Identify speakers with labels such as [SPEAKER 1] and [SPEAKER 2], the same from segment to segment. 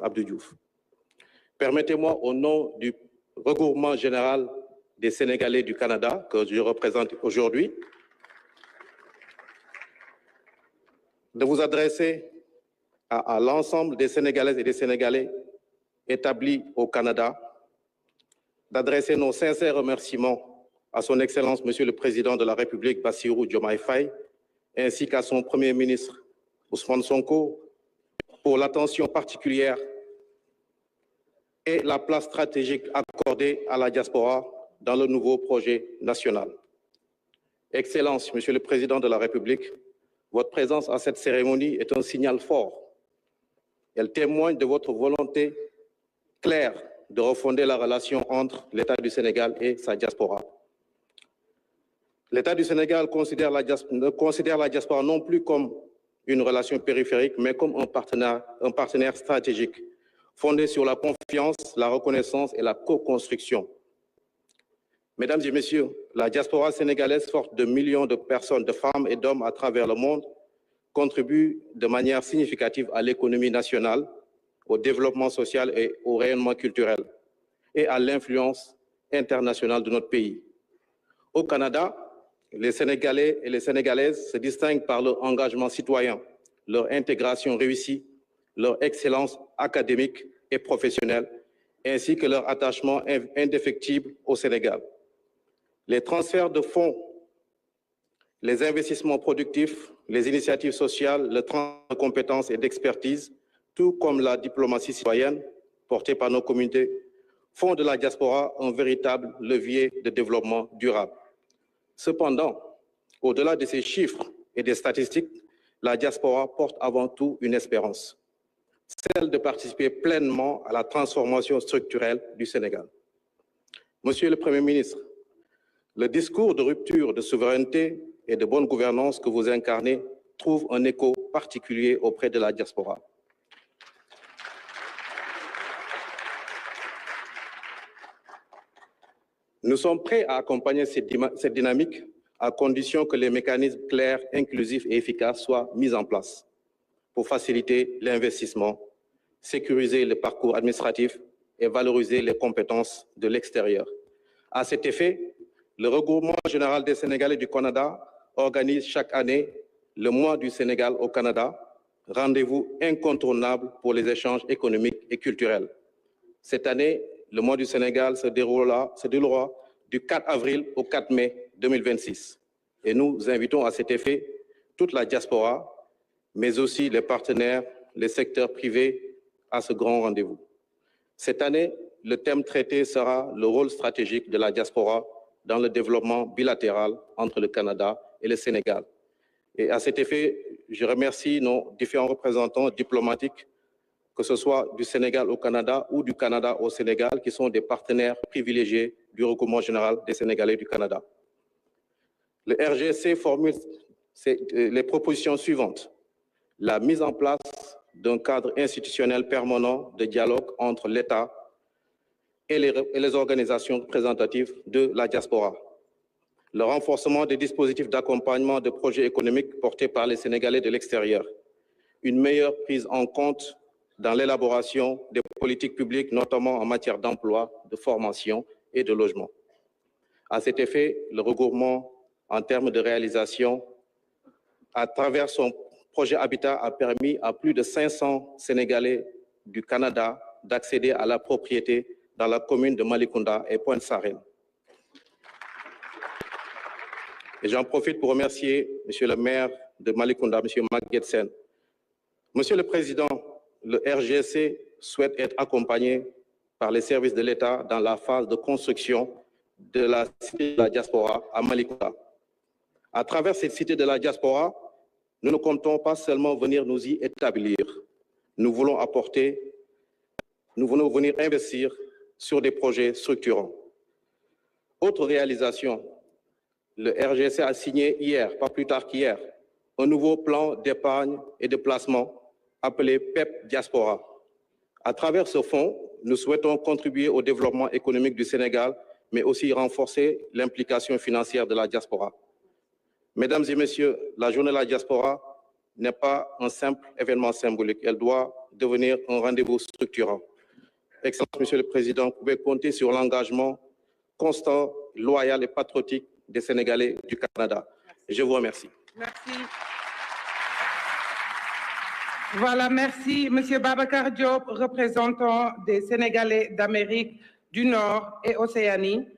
[SPEAKER 1] Abdou Diouf. Permettez-moi, au nom du regroupement général des Sénégalais du Canada, que je représente aujourd'hui, de vous adresser à l'ensemble des Sénégalaises et des Sénégalais établis au Canada, d'adresser nos sincères remerciements à son Excellence, Monsieur le Président de la République, Bassirou Diomaye Faye, ainsi qu'à son Premier ministre, Ousmane Sonko, pour l'attention particulière et la place stratégique accordée à la diaspora dans le nouveau projet national. Excellence, Monsieur le Président de la République, votre présence à cette cérémonie est un signal fort. Elle témoigne de votre volonté claire de refonder la relation entre l'État du Sénégal et sa diaspora. L'État du Sénégal ne considère la diaspora non plus comme une relation périphérique, mais comme un partenaire stratégique, fondé sur la confiance, la reconnaissance et la co-construction. Mesdames et messieurs, la diaspora sénégalaise, forte de millions de personnes, de femmes et d'hommes à travers le monde, contribue de manière significative à l'économie nationale, au développement social et au rayonnement culturel, et à l'influence internationale de notre pays. Au Canada, les Sénégalais et les Sénégalaises se distinguent par leur engagement citoyen, leur intégration réussie, leur excellence académique et professionnelle, ainsi que leur attachement indéfectible au Sénégal. Les transferts de fonds, les investissements productifs, les initiatives sociales, le transfert de compétences et d'expertise, tout comme la diplomatie citoyenne portée par nos communautés, font de la diaspora un véritable levier de développement durable. Cependant, au-delà de ces chiffres et des statistiques, la diaspora porte avant tout une espérance, celle de participer pleinement à la transformation structurelle du Sénégal. Monsieur le Premier ministre, le discours de rupture de souveraineté et de bonne gouvernance que vous incarnez trouve un écho particulier auprès de la diaspora. Nous sommes prêts à accompagner cette dynamique à condition que les mécanismes clairs, inclusifs et efficaces soient mis en place pour faciliter l'investissement, sécuriser le parcours administratif et valoriser les compétences de l'extérieur. À cet effet, le regroupement général des Sénégalais du Canada organise chaque année le mois du Sénégal au Canada, rendez-vous incontournable pour les échanges économiques et culturels. Cette année, le mois du Sénégal se déroulera du 4 avril au 4 mai 2026. Et nous invitons à cet effet toute la diaspora, mais aussi les partenaires, les secteurs privés à ce grand rendez-vous. Cette année, le thème traité sera le rôle stratégique de la diaspora dans le développement bilatéral entre le Canada et le Sénégal. Et à cet effet, je remercie nos différents représentants diplomatiques, que ce soit du Sénégal au Canada ou du Canada au Sénégal, qui sont des partenaires privilégiés du regroupement général des Sénégalais du Canada. Le RGC formule les propositions suivantes. La mise en place d'un cadre institutionnel permanent de dialogue entre l'État et les organisations représentatives de la diaspora. Le renforcement des dispositifs d'accompagnement de projets économiques portés par les Sénégalais de l'extérieur. Une meilleure prise en compte dans l'élaboration des politiques publiques, notamment en matière d'emploi, de formation et de logement. À cet effet, le regroupement en termes de réalisation, à travers son projet Habitat, a permis à plus de 500 Sénégalais du Canada d'accéder à la propriété dans la commune de Malicounda et Pointe-Sarène. Et j'en profite pour remercier Monsieur le maire de Malicounda, Monsieur Maguette Sène. Monsieur le Président, le RGC souhaite être accompagné par les services de l'État dans la phase de construction de la cité de la diaspora à Malicounda. À travers cette cité de la diaspora, nous ne comptons pas seulement venir nous y établir. Nous voulons venir investir sur des projets structurants. Autre réalisation, le RGC a signé hier, pas plus tard qu'hier, un nouveau plan d'épargne et de placement appelé PEP Diaspora. À travers ce fonds, nous souhaitons contribuer au développement économique du Sénégal, mais aussi renforcer l'implication financière de la diaspora. Mesdames et messieurs, la journée de la diaspora n'est pas un simple événement symbolique. Elle doit devenir un rendez-vous structurant. Excellence, Monsieur le Président, vous pouvez compter sur l'engagement constant, loyal et patriotique des Sénégalais du Canada. Je vous remercie.
[SPEAKER 2] Merci. Voilà, merci. Monsieur Babacar Diop, représentant des Sénégalais d'Amérique du Nord et Océanie.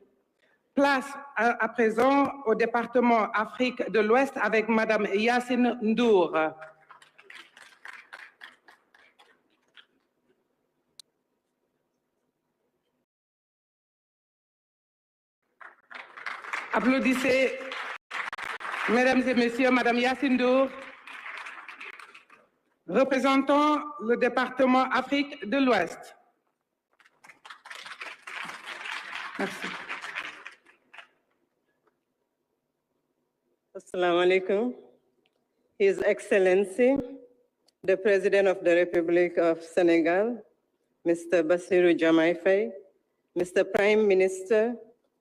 [SPEAKER 2] Place à présent au département Afrique de l'Ouest avec Madame Yacine Ndour. Applaudissez, Mesdames et Messieurs, Madame Yacine Ndour, représentant le département Afrique de l'Ouest. Merci.
[SPEAKER 3] Assalamu alaikum. His Excellency, the President of the Republic of Senegal, Mr. Bassirou Diomaye Faye, Mr. Prime Minister,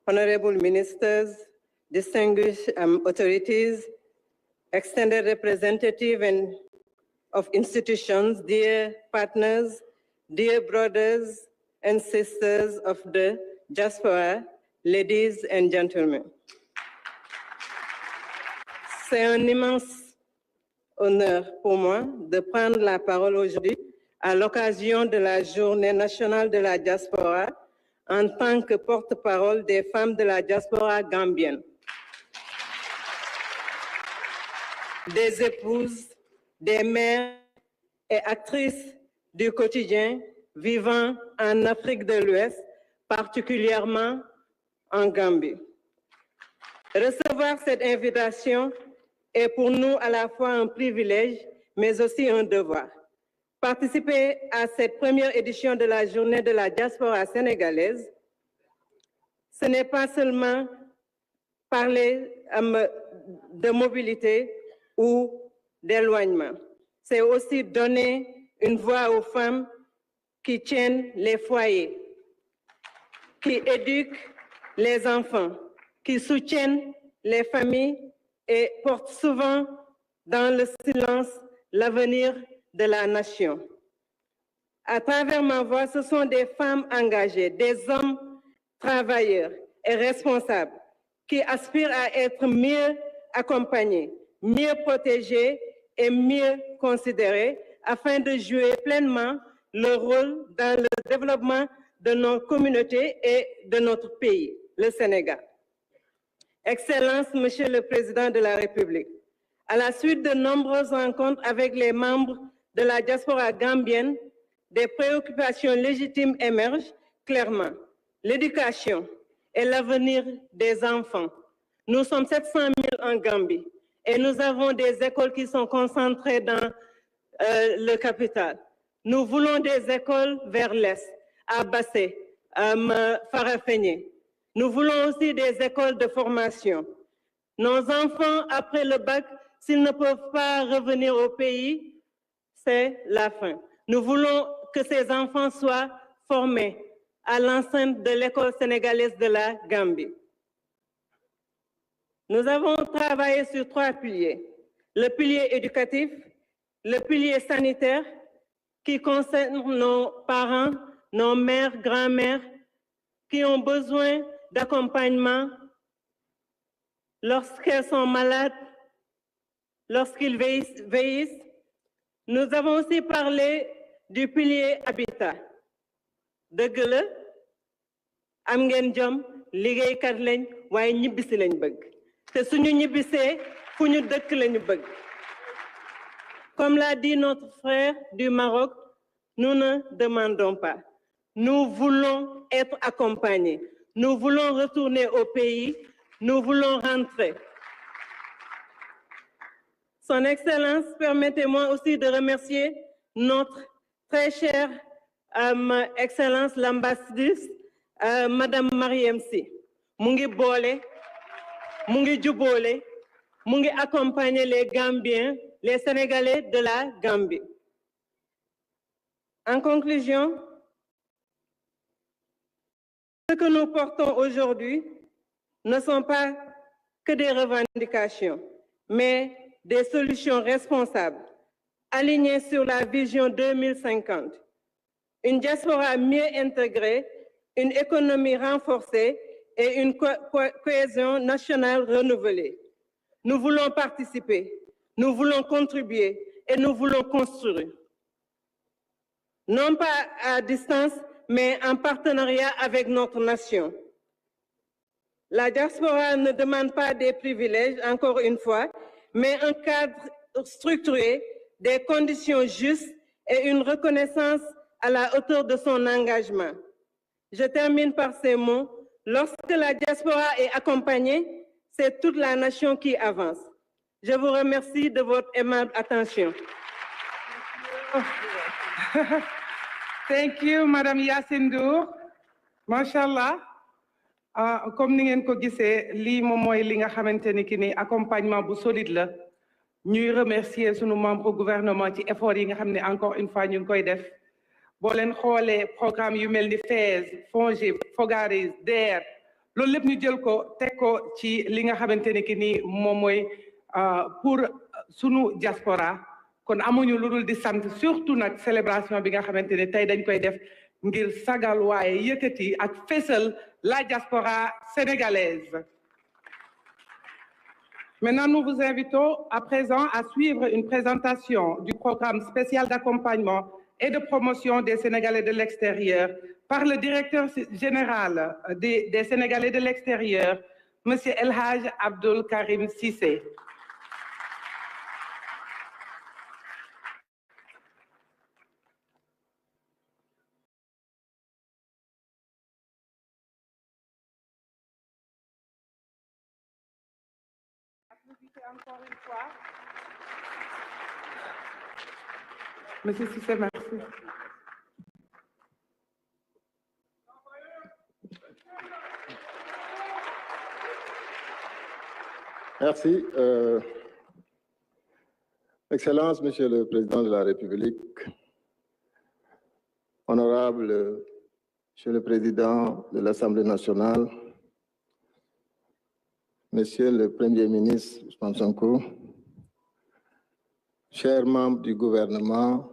[SPEAKER 3] honorable ministers, distinguished authorities, extended representative of institutions, dear partners, dear brothers and sisters of the diaspora, ladies and gentlemen. C'est un immense honneur pour moi de prendre la parole aujourd'hui à l'occasion de la Journée nationale de la diaspora en tant que porte-parole des femmes de la diaspora gambienne. Des épouses, des mères et actrices du quotidien vivant en Afrique de l'Ouest, particulièrement en Gambie. Recevoir cette invitation est pour nous à la fois un privilège, mais aussi un devoir. Participer à cette première édition de la Journée de la diaspora sénégalaise, ce n'est pas seulement parler de mobilité ou d'éloignement, c'est aussi donner une voix aux femmes qui tiennent les foyers, qui éduquent les enfants, qui soutiennent les familles et portent souvent dans le silence l'avenir de la nation. À travers ma voix, ce sont des femmes engagées, des hommes travailleurs et responsables qui aspirent à être mieux accompagnés, mieux protégés et mieux considérés afin de jouer pleinement leur rôle dans le développement de nos communautés et de notre pays, le Sénégal. Excellence, Monsieur le Président de la République, à la suite de nombreuses rencontres avec les membres de la diaspora gambienne, des préoccupations légitimes émergent clairement. L'éducation et l'avenir des enfants. Nous sommes 700 000 en Gambie et nous avons des écoles qui sont concentrées dans le capital. Nous voulons des écoles vers l'Est, à Bassé, à Farafenni. Nous voulons aussi des écoles de formation. Nos enfants, après le bac, s'ils ne peuvent pas revenir au pays, c'est la fin. Nous voulons que ces enfants soient formés à l'enceinte de l'école sénégalaise de la Gambie. Nous avons travaillé sur 3 piliers. Le pilier éducatif, le pilier sanitaire, qui concerne nos parents, nos mères, grands-mères, qui ont besoin d'accompagnement lorsqu'elles sont malades, lorsqu'ils vieillissent. Nous avons aussi parlé du pilier habitat. dëgg la am ngeen jom liggéeykat lañ waaye ñibbisi lañ bëgg te suñu ñibbisee fu ñu dëkk lañu bëgg. Comme l'a dit notre frère du Maroc, nous ne demandons pas. Nous voulons être accompagnés. Nous voulons retourner au pays. Nous voulons rentrer. Son Excellence, permettez-moi aussi de remercier notre très chère Excellence l'ambassadrice, Madame Mariam Sy. Mu ngi boole, mu ngi jubboole, mu ngi accompagner les Gambiens, les Sénégalais de la Gambie. En conclusion, ce que nous portons aujourd'hui ne sont pas que des revendications, mais des solutions responsables alignée sur la vision 2050. Une diaspora mieux intégrée, une économie renforcée et une cohésion nationale renouvelée. Nous voulons participer, nous voulons contribuer et nous voulons construire. Non pas à distance, mais en partenariat avec notre nation. La diaspora ne demande pas des privilèges, encore une fois, mais un cadre structuré, des conditions justes et une reconnaissance à la hauteur de son engagement. Je termine par ces mots. Lorsque la diaspora est accompagnée, c'est toute la nation qui avance. Je vous remercie de votre aimable attention.
[SPEAKER 2] Thank you, Madame Yacine Ndour. Machallah. Comme ni ngeen ko gisee lii moom mooy li nga xamante ni ki ni accompagnement bu solide la ñuy remercier sunu membre gouvernement ci effort yi nga xam ne encore une fois ñu ngi koy def boo leen xoolee programme yu mel ni FAISE FONGIP FOGARIS DER loolu lépp ñu jël ko teg ko ci li nga xamante ni ki ni moom mooy pour sunu diaspora kon amuñu lu dul di sant surtout nag célébration bi nga xamante ne tey dañ koy def ngir sagal waaye yëkkati ak fésal la diaspora sénégalaise. Maintenant, nous vous invitons à présent à suivre une présentation du programme spécial d'accompagnement et de promotion des Sénégalais de l'extérieur par le directeur général des Sénégalais de l'extérieur, M. El Hadj Abdoul Karim Cissé. Encore une fois. Monsieur Cissé, merci.
[SPEAKER 4] Merci. Excellence, Monsieur le Président de la République, Honorable Monsieur le Président de l'Assemblée nationale, Monsieur le Premier ministre Ousmane Sonko, chers membres du gouvernement,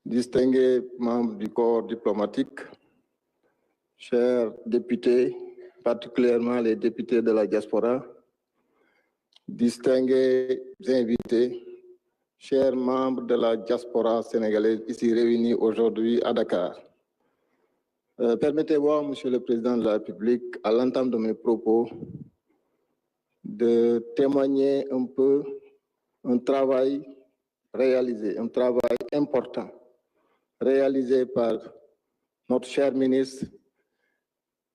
[SPEAKER 4] distingués membres du corps diplomatique, chers députés, particulièrement les députés de la diaspora, distingués invités, chers membres de la diaspora sénégalaise ici réunis aujourd'hui à Dakar. Permettez-moi, Monsieur le Président de la République, à l'entame de mes propos, de témoigner un peu un travail réalisé, un travail important, réalisé par notre cher ministre,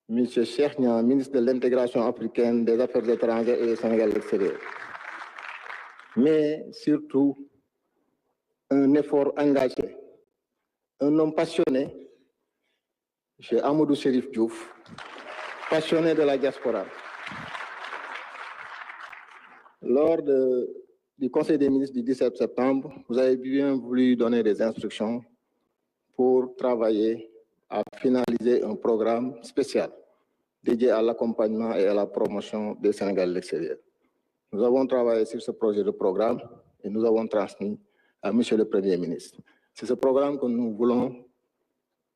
[SPEAKER 4] M. Cheikh Niang, ministre de l'Intégration africaine, des Affaires étrangères et du Sénégal de l'extérieur. Mais surtout, un effort engagé, un homme passionné, M. Amadou Chérif Diouf, passionné de la diaspora. Lors du Conseil des ministres du 17 septembre, vous avez bien voulu donner des instructions pour travailler à finaliser un programme spécial dédié à l'accompagnement et à la promotion des Sénégalais de l'extérieur. Nous avons travaillé sur ce projet de programme et nous avons transmis à M. le Premier ministre. C'est ce programme que nous voulons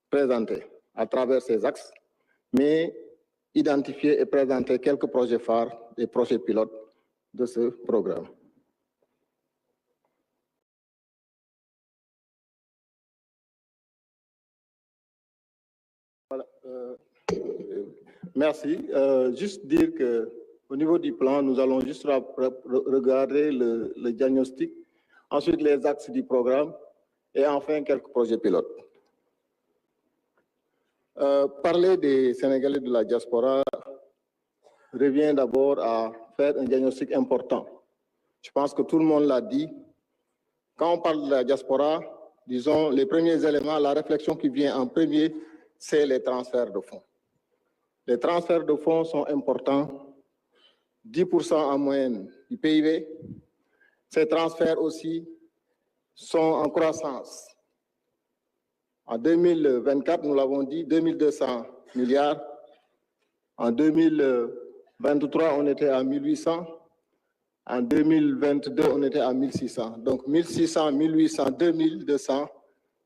[SPEAKER 4] présenter à travers ces axes, mais identifier et présenter quelques projets phares et projets pilotes de ce programme. Voilà, merci. Juste dire qu'au niveau du plan, nous allons juste regarder le diagnostic, ensuite les axes du programme et enfin quelques projets pilotes. Parler des Sénégalais de la diaspora revient d'abord à faire un diagnostic important. Je pense que tout le monde l'a dit. Quand on parle de la diaspora, disons, les premiers éléments, la réflexion qui vient en premier, c'est les transferts de fonds. Les transferts de fonds sont importants, 10% en moyenne du PIB. Ces transferts aussi sont en croissance. En 2024, nous l'avons dit, 2200 milliards. En 2023, on était à 1800. En 2022, on était à 1600. Donc 1600, 1800, 2200,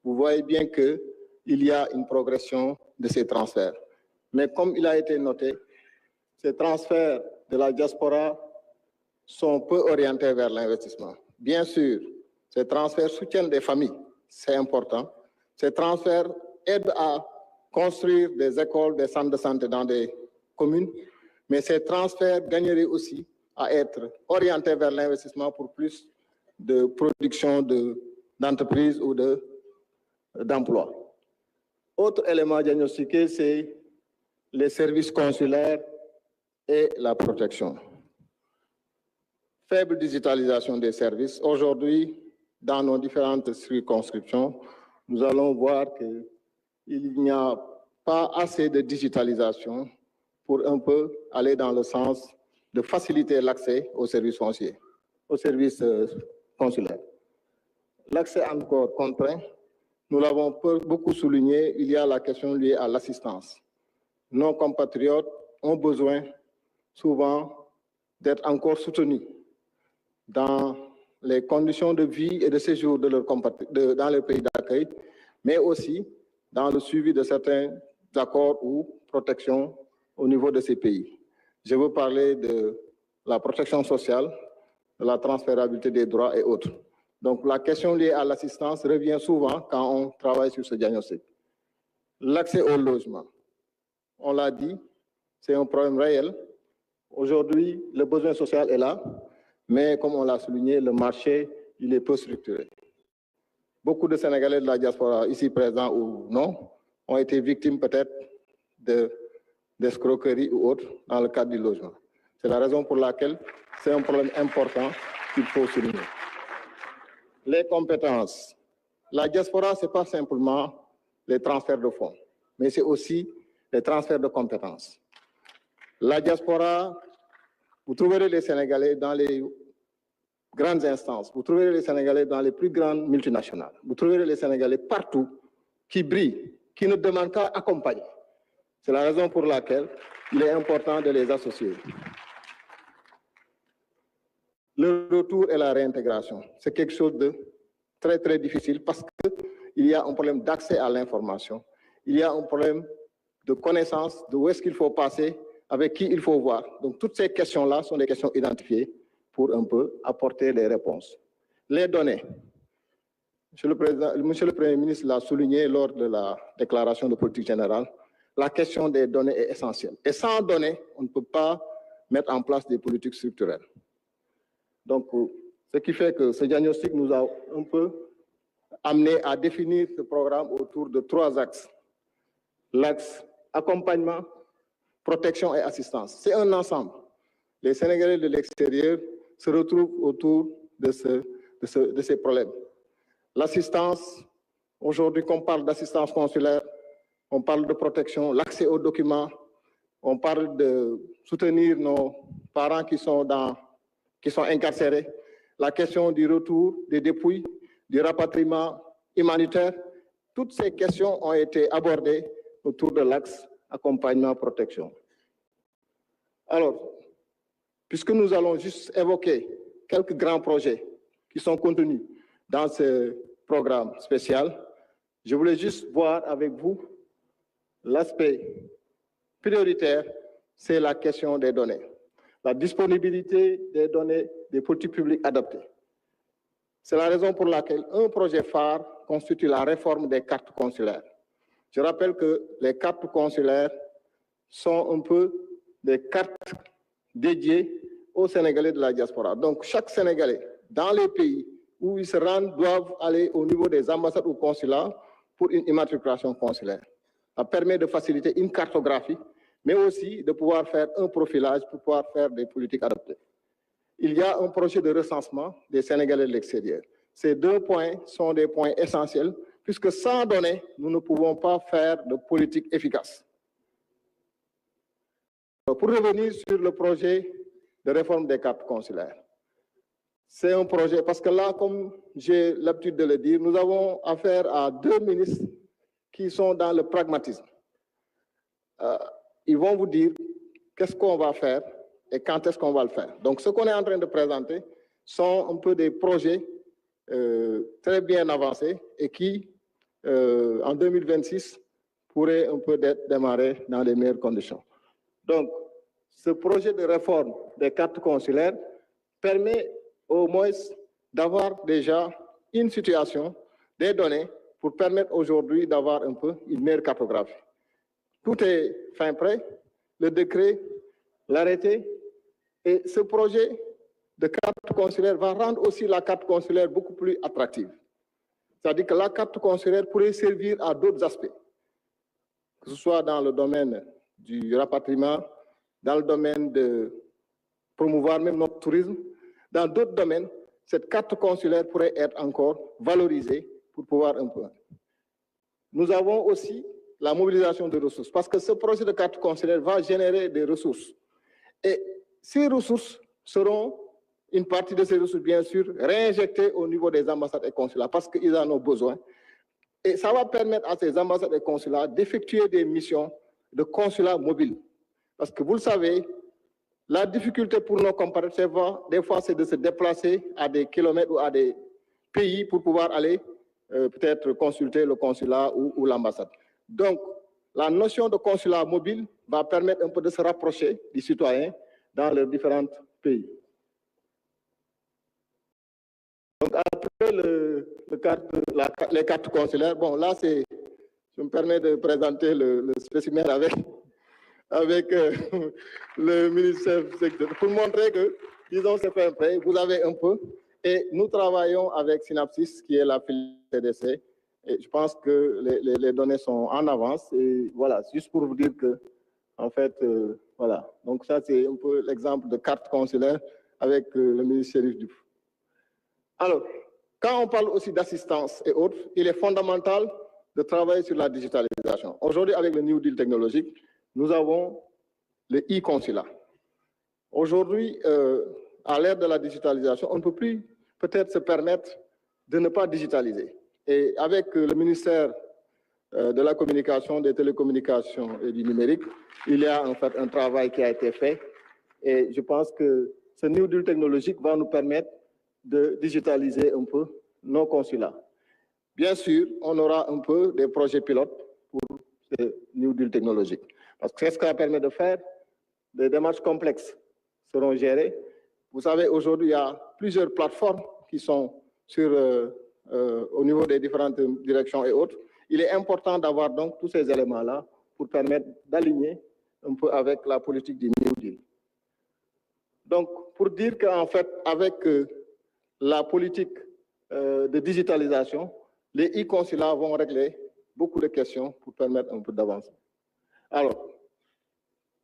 [SPEAKER 4] vous voyez bien qu'il y a une progression de ces transferts. Mais comme il a été noté, ces transferts de la diaspora sont peu orientés vers l'investissement. Bien sûr, ces transferts soutiennent des familles, c'est important. Ces transferts aident à construire des écoles, des centres de santé dans des communes, mais ces transferts gagneraient aussi à être orientés vers l'investissement pour plus de production d'entreprises ou d'emplois. Autre élément diagnostiqué, c'est les services consulaires et la protection. Faible digitalisation des services. Aujourd'hui, dans nos différentes circonscriptions, nous allons voir qu'il n'y a pas assez de digitalisation pour un peu aller dans le sens de faciliter l'accès aux services fonciers, aux services consulaires. L'accès encore contraint, nous l'avons beaucoup souligné, il y a la question liée à l'assistance. Nos compatriotes ont besoin souvent d'être encore soutenus dans les conditions de vie et de séjour de dans les pays d'accueil, mais aussi dans le suivi de certains accords ou protections au niveau de ces pays. Je veux parler de la protection sociale, de la transférabilité des droits et autres. Donc la question liée à l'assistance revient souvent quand on travaille sur ce diagnostic. L'accès au logement, on l'a dit, c'est un problème réel. Aujourd'hui, le besoin social est là, mais comme on l'a souligné, le marché, il est peu structuré. Beaucoup de Sénégalais de la diaspora, ici présents ou non, ont été victimes peut-être d'escroqueries ou autres dans le cadre du logement. C'est la raison pour laquelle c'est un problème important qu'il faut souligner. Les compétences. La diaspora, ce n'est pas simplement les transferts de fonds, mais c'est aussi les transferts de compétences. La diaspora, vous trouverez les Sénégalais dans les grandes instances, vous trouverez les Sénégalais dans les plus grandes multinationales, vous trouverez les Sénégalais partout qui brillent, qui ne demandent qu'à accompagner. C'est la raison pour laquelle il est important de les associer. Le retour et la réintégration, c'est quelque chose de très, très difficile parce qu'il y a un problème d'accès à l'information. Il y a un problème de connaissance de où est-ce qu'il faut passer, avec qui il faut voir. Donc, toutes ces questions-là sont des questions identifiées pour un peu apporter les réponses. Les données. Monsieur le Premier ministre l'a souligné lors de la déclaration de politique générale, la question des données est essentielle. Et sans données, on ne peut pas mettre en place des politiques structurelles. Donc, ce qui fait que ce diagnostic nous a un peu amené à définir ce programme autour de 3 axes. L'axe accompagnement, protection et assistance. C'est un ensemble. Les Sénégalais de l'extérieur se retrouvent autour de ces problèmes. L'assistance, aujourd'hui, quand on parle d'assistance consulaire, on parle de protection, l'accès aux documents, on parle de soutenir nos parents qui sont incarcérés, la question du retour, des dépouilles, du rapatriement humanitaire. Toutes ces questions ont été abordées autour de l'axe accompagnement-protection. Alors, puisque nous allons juste évoquer quelques grands projets qui sont contenus dans ce programme spécial, je voulais juste voir avec vous l'aspect prioritaire, c'est la question des données. La disponibilité des données des politiques publiques adaptées. C'est la raison pour laquelle un projet phare constitue la réforme des cartes consulaires. Je rappelle que les cartes consulaires sont un peu des cartes dédiées aux Sénégalais de la diaspora. Donc, chaque Sénégalais, dans les pays où ils se rendent, doivent aller au niveau des ambassades ou consulats pour une immatriculation consulaire. Ça permet de faciliter une cartographie, mais aussi de pouvoir faire un profilage pour pouvoir faire des politiques adaptées. Il y a un projet de recensement des Sénégalais de l'extérieur. Ces 2 points sont des points essentiels, puisque sans données, nous ne pouvons pas faire de politique efficace. Pour revenir sur le projet de réforme des cartes consulaires, c'est un projet, parce que là, comme j'ai l'habitude de le dire, nous avons affaire à 2 ministres qui sont dans le pragmatisme. Ils vont vous dire qu'est-ce qu'on va faire et quand est-ce qu'on va le faire. Donc, ce qu'on est en train de présenter sont un peu des projets très bien avancés et qui, en 2026, pourraient un peu démarrer dans les meilleures conditions. Donc, ce projet de réforme des cartes consulaires permet au moins d'avoir déjà une situation, des données, pour permettre aujourd'hui d'avoir un peu une meilleure cartographie. Tout est fin prêt, le décret, l'arrêté, et ce projet de carte consulaire va rendre aussi la carte consulaire beaucoup plus attractive. C'est-à-dire que la carte consulaire pourrait servir à d'autres aspects, que ce soit dans le domaine du rapatriement, dans le domaine de promouvoir même notre tourisme. Dans d'autres domaines, cette carte consulaire pourrait être encore valorisée pour pouvoir un peu. Nous avons aussi la mobilisation de ressources, parce que ce projet de carte consulaire va générer des ressources. Et ces ressources seront, une partie de ces ressources, bien sûr, réinjectées au niveau des ambassades et consulats, parce qu'ils en ont besoin. Et ça va permettre à ces ambassades et consulats d'effectuer des missions de consulat mobile. Parce que vous le savez, la difficulté pour nos compatriotes, des fois, c'est de se déplacer à des kilomètres ou à des pays pour pouvoir aller peut-être consulter le consulat ou l'ambassade. Donc, la notion de consulat mobile va permettre un peu de se rapprocher des citoyens dans les différents pays. Donc, après les cartes consulaires, bon, là, je me permets de présenter le spécimen avec le ministère pour montrer que, disons, c'est fait prêt, vous avez un peu. Et nous travaillons avec Synapsis, qui est la filiale CDC. Et je pense que les données sont en avance. Et voilà, juste pour vous dire que, en fait, voilà. Donc ça, c'est un peu l'exemple de carte consulaire avec le ministère du. Alors, quand on parle aussi d'assistance et autres, il est fondamental de travailler sur la digitalisation. Aujourd'hui, avec le New Deal technologique, nous avons le e-consulat. Aujourd'hui, à l'ère de la digitalisation, on ne peut plus peut-être se permettre de ne pas digitaliser. Et avec le ministère de la Communication, des Télécommunications et du Numérique, il y a en fait un travail qui a été fait. Et je pense que ce New Deal technologique va nous permettre de digitaliser un peu nos consulats. Bien sûr, on aura un peu des projets pilotes pour ce New Deal technologique. Parce que c'est ce que ça permet de faire. Des démarches complexes seront gérées. Vous savez, aujourd'hui, il y a plusieurs plateformes qui sont au niveau des différentes directions et autres. Il est important d'avoir donc tous ces éléments-là pour permettre d'aligner un peu avec la politique du New Deal. Donc, pour dire qu'en fait, avec la politique de digitalisation, les e-consulats vont régler beaucoup de questions pour permettre un peu d'avancer. Alors,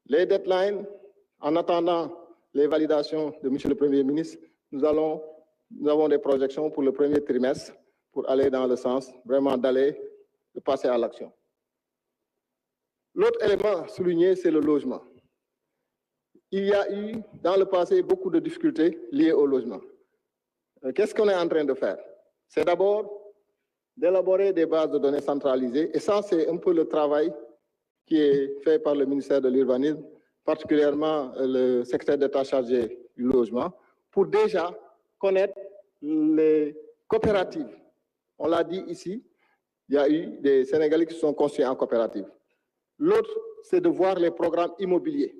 [SPEAKER 4] les deadlines, en attendant les validations de M. le Premier ministre, nous avons des projections pour le premier trimestre pour aller dans le sens vraiment de passer à l'action. L'autre élément souligné, c'est le logement. Il y a eu dans le passé beaucoup de difficultés liées au logement. Qu'est-ce qu'on est en train de faire? C'est d'abord d'élaborer des bases de données centralisées, et ça, c'est un peu le travail qui est fait par le ministère de l'Urbanisme, particulièrement le secrétaire d'État chargé du logement, pour déjà connaître les coopératives. On l'a dit ici, il y a eu des Sénégalais qui se sont construits en coopérative. L'autre, c'est de voir les programmes immobiliers.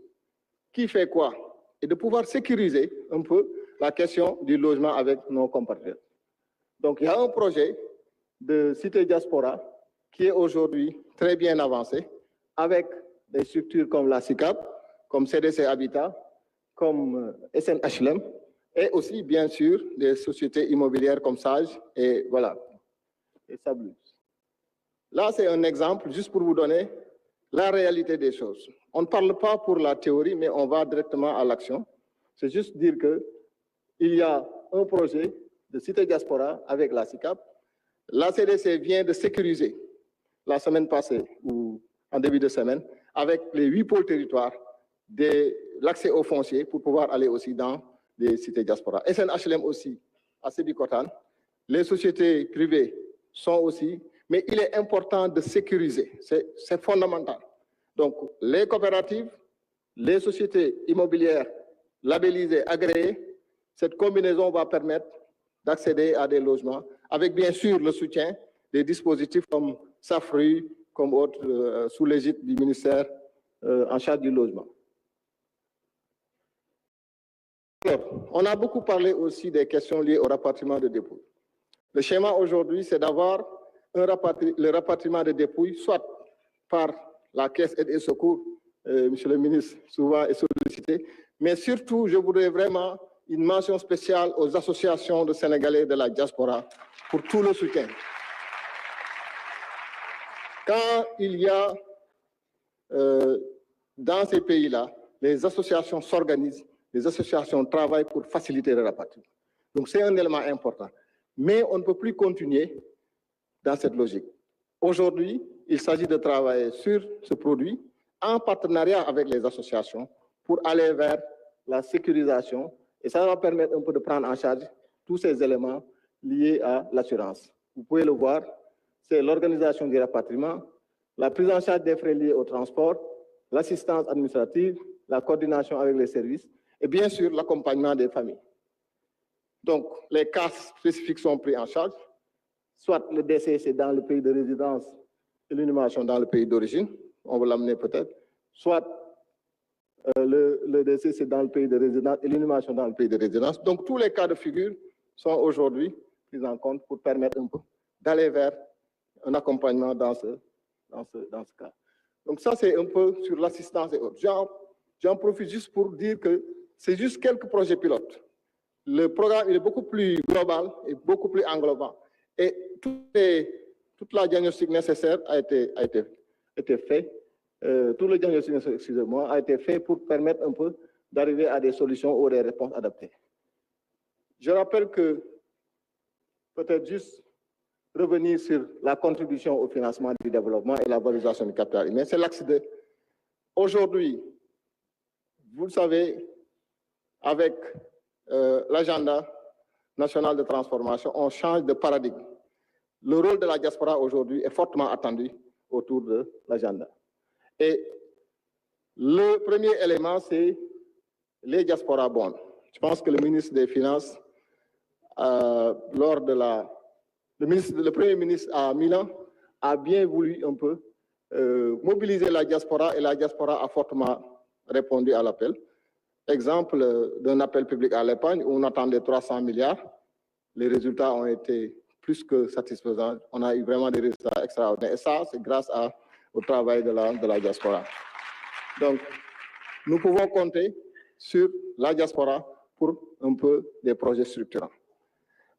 [SPEAKER 4] Qui fait quoi? Et de pouvoir sécuriser un peu la question du logement avec nos compatriotes. Donc, il y a un projet de cité diaspora qui est aujourd'hui très bien avancé, avec des structures comme la SICAP, comme CDC Habitat, comme SNHLM, et aussi, bien sûr, des sociétés immobilières comme Sage, et voilà, et Sablus. Là, c'est un exemple, juste pour vous donner la réalité des choses. On ne parle pas pour la théorie, mais on va directement à l'action. C'est juste dire qu'il y a un projet de cité diaspora avec la SICAP. La CDC vient de sécuriser la semaine passée, ou en début de semaine, avec les 8 pôles territoires, l'accès aux fonciers pour pouvoir aller aussi dans les cités diaspora. SNHLM aussi, à Sébikotane. Les sociétés privées sont aussi, mais il est important de sécuriser, c'est fondamental. Donc, les coopératives, les sociétés immobilières labellisés, agréés, cette combinaison va permettre d'accéder à des logements, avec bien sûr le soutien des dispositifs comme SAFRU, comme autres, sous l'égide du ministère en charge du logement. Alors, on a beaucoup parlé aussi des questions liées au rapatriement de dépouilles. Le schéma aujourd'hui, c'est d'avoir le rapatriement de dépouilles, soit par la Caisse aide et secours, Monsieur le ministre, souvent est sollicité, mais surtout, je voudrais vraiment une mention spéciale aux associations de Sénégalais de la diaspora pour tout le soutien. Quand il y a dans ces pays-là, les associations s'organisent, les associations travaillent pour faciliter le rapatriement. Donc c'est un élément important. Mais on ne peut plus continuer dans cette logique. Aujourd'hui, il s'agit de travailler sur ce produit en partenariat avec les associations pour aller vers la sécurisation et ça va permettre un peu de prendre en charge tous ces éléments liés à l'assurance. Vous pouvez le voir, c'est l'organisation du rapatriement, la prise en charge des frais liés au transport, l'assistance administrative, la coordination avec les services et bien sûr l'accompagnement des familles. Donc, les cas spécifiques sont pris en charge, soit le décès c'est dans le pays de résidence et l'inhumation dans le pays d'origine, on va l'amener peut-être, soit le décès c'est dans le pays de résidence et l'inhumation dans le pays de résidence. Donc, tous les cas de figure sont aujourd'hui pris en compte pour permettre un peu d'aller vers un accompagnement dans ce cas. Donc, ça, c'est un peu sur l'assistance et autres. J'en profite juste pour dire que c'est juste quelques projets pilotes. Le programme il est beaucoup plus global et beaucoup plus englobant. Et toute la diagnostic nécessaire a été fait. Tout le diagnostic, excusez-moi, a été fait pour permettre un peu d'arriver à des solutions ou des réponses adaptées. Je rappelle que, peut-être juste revenir sur la contribution au financement du développement et la valorisation du capital humain, c'est l'axe 2. Aujourd'hui, vous le savez, avec l'agenda national de transformation, on change de paradigme. Le rôle de la diaspora aujourd'hui est fortement attendu autour de l'agenda. Et le premier élément, c'est les diaspora bonds. Je pense que le ministre des Finances, le Premier ministre à Milan, a bien voulu un peu mobiliser la diaspora et la diaspora a fortement répondu à l'appel. Exemple d'un appel public à l'épargne où on attendait 300 milliards. Les résultats ont été plus que satisfaisants. On a eu vraiment des résultats extraordinaires. Et ça, c'est grâce au travail de la diaspora. Donc, nous pouvons compter sur la diaspora pour un peu des projets structurants.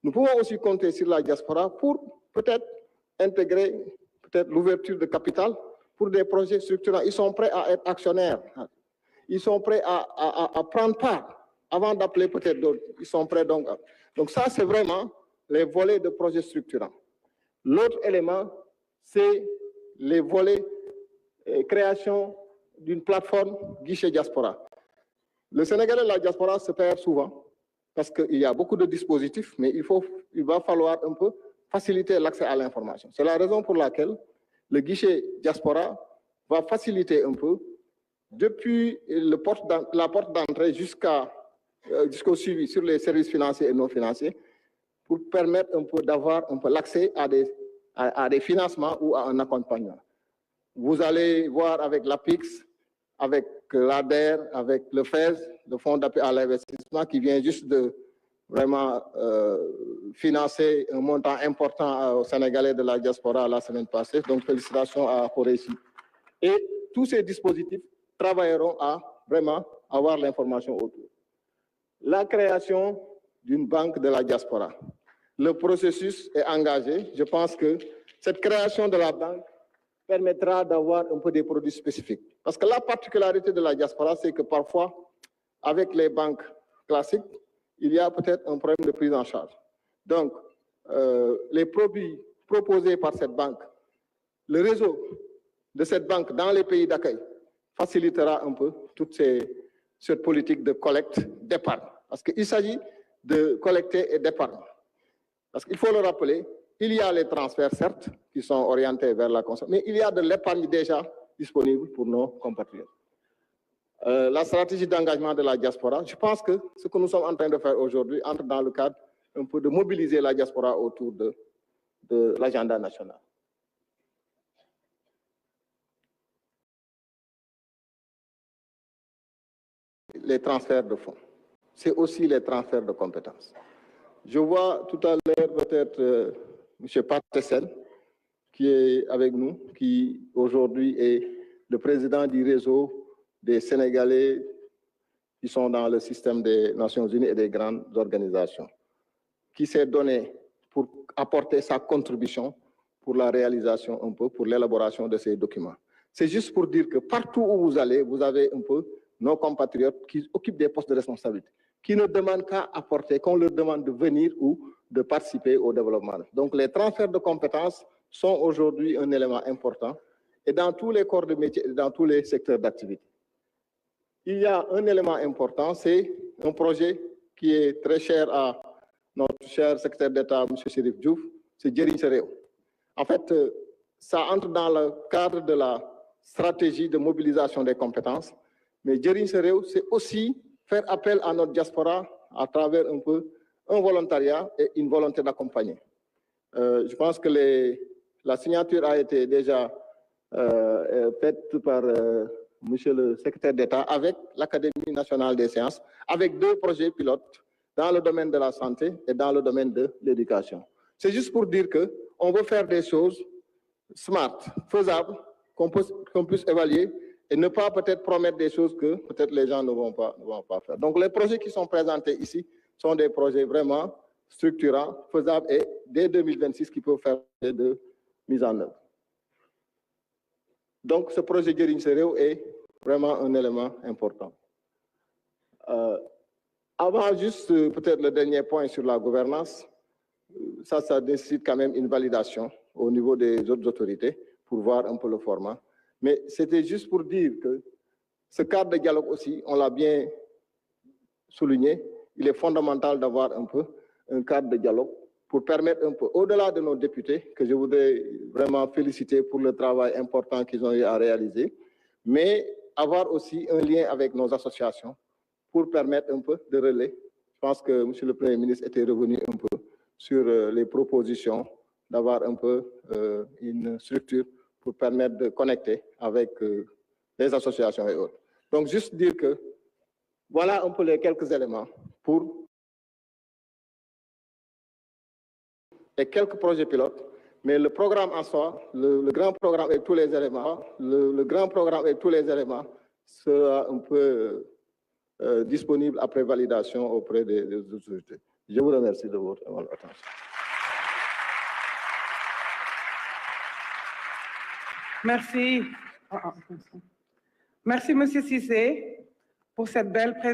[SPEAKER 4] Nous pouvons aussi compter sur la diaspora pour peut-être intégrer l'ouverture de capital pour des projets structurants. Ils sont prêts à être actionnaires. Ils sont prêts à prendre part avant d'appeler peut-être d'autres. Ils sont prêts donc. Donc ça, c'est vraiment les volets de projets structurants. L'autre élément, c'est les volets création d'une plateforme guichet diaspora. Le Sénégalais de la diaspora se perd souvent parce qu'il y a beaucoup de dispositifs, mais il va falloir un peu faciliter l'accès à l'information. C'est la raison pour laquelle le guichet diaspora va faciliter un peu depuis la porte d'entrée jusqu'au suivi sur les services financiers et non financiers pour permettre un peu d'avoir un peu l'accès à des financements ou à un accompagnement. Vous allez voir avec l'APIX, avec l'ADER, avec le FES, le Fonds d'appui à l'investissement qui vient juste de vraiment financer un montant important aux Sénégalais de la diaspora la semaine passée. Donc, félicitations à Khoreyssi. Et tous ces dispositifs travailleront à vraiment avoir l'information autour. La création d'une banque de la diaspora. Le processus est engagé. Je pense que cette création de la banque permettra d'avoir un peu des produits spécifiques. Parce que la particularité de la diaspora, c'est que parfois, avec les banques classiques, il y a peut-être un problème de prise en charge. Donc, les produits proposés par cette banque, le réseau de cette banque dans les pays d'accueil facilitera un peu toute cette politique de collecte d'épargne. Parce qu'il s'agit de collecter et d'épargne. Parce qu'il faut le rappeler, il y a les transferts, certes, qui sont orientés vers la consommation, mais il y a de l'épargne déjà disponible pour nos compatriotes. la stratégie d'engagement de la diaspora. Je pense que ce que nous sommes en train de faire aujourd'hui entre dans le cadre un peu de mobiliser la diaspora autour de l'agenda national. Les transferts de fonds, c'est aussi les transferts de compétences. Je vois tout à l'heure peut-être M. Patessel qui est avec nous, qui aujourd'hui est le président du réseau des Sénégalais qui sont dans le système des Nations Unies et des grandes organisations, qui s'est donné pour apporter sa contribution pour la réalisation un peu, pour l'élaboration de ces documents. C'est juste pour dire que partout où vous allez, vous avez un peu nos compatriotes qui occupent des postes de responsabilité, qui ne demandent qu'à apporter, qu'on leur demande de venir ou de participer au développement. Donc les transferts de compétences sont aujourd'hui un élément important et dans tous les corps de métier, dans tous les secteurs d'activité. Il y a un élément important, c'est un projet qui est très cher à notre cher secrétaire d'État, M. Chérif Diouf, c'est Djeriñ Sa Réew. En fait, ça entre dans le cadre de la stratégie de mobilisation des compétences, mais Djeriñ Sa Réew, c'est aussi faire appel à notre diaspora à travers un peu un volontariat et une volonté d'accompagner. Je pense que la signature a été déjà faite par Monsieur le secrétaire d'État avec l'Académie nationale des sciences, avec 2 projets pilotes dans le domaine de la santé et dans le domaine de l'éducation. C'est juste pour dire qu'on veut faire des choses smart, faisables, qu'on puisse évaluer et ne pas peut-être promettre des choses que peut-être les gens ne vont pas faire. Donc les projets qui sont présentés ici sont des projets vraiment structurants, faisables et dès 2026 qui peuvent faire de mise en œuvre. Donc ce projet Djeriñ Sa Réew est vraiment un élément important. Avant juste peut-être le dernier point sur la gouvernance, ça nécessite quand même une validation au niveau des autres autorités pour voir un peu le format. Mais c'était juste pour dire que ce cadre de dialogue aussi, on l'a bien souligné, il est fondamental d'avoir un peu un cadre de dialogue pour permettre un peu, au-delà de nos députés, que je voudrais vraiment féliciter pour le travail important qu'ils ont eu à réaliser, mais avoir aussi un lien avec nos associations pour permettre un peu de relais. Je pense que M. le Premier ministre était revenu un peu sur les propositions d'avoir un peu une structure pour permettre de connecter avec les associations et autres. Donc, juste dire que voilà un peu les quelques éléments pour et quelques projets pilotes, mais le programme en soi, le grand programme avec tous les éléments, le grand programme avec tous les éléments sera un peu disponible après validation auprès des autorités. Je vous remercie de votre attention.
[SPEAKER 2] Merci. Merci, M. Cissé, pour cette belle présentation.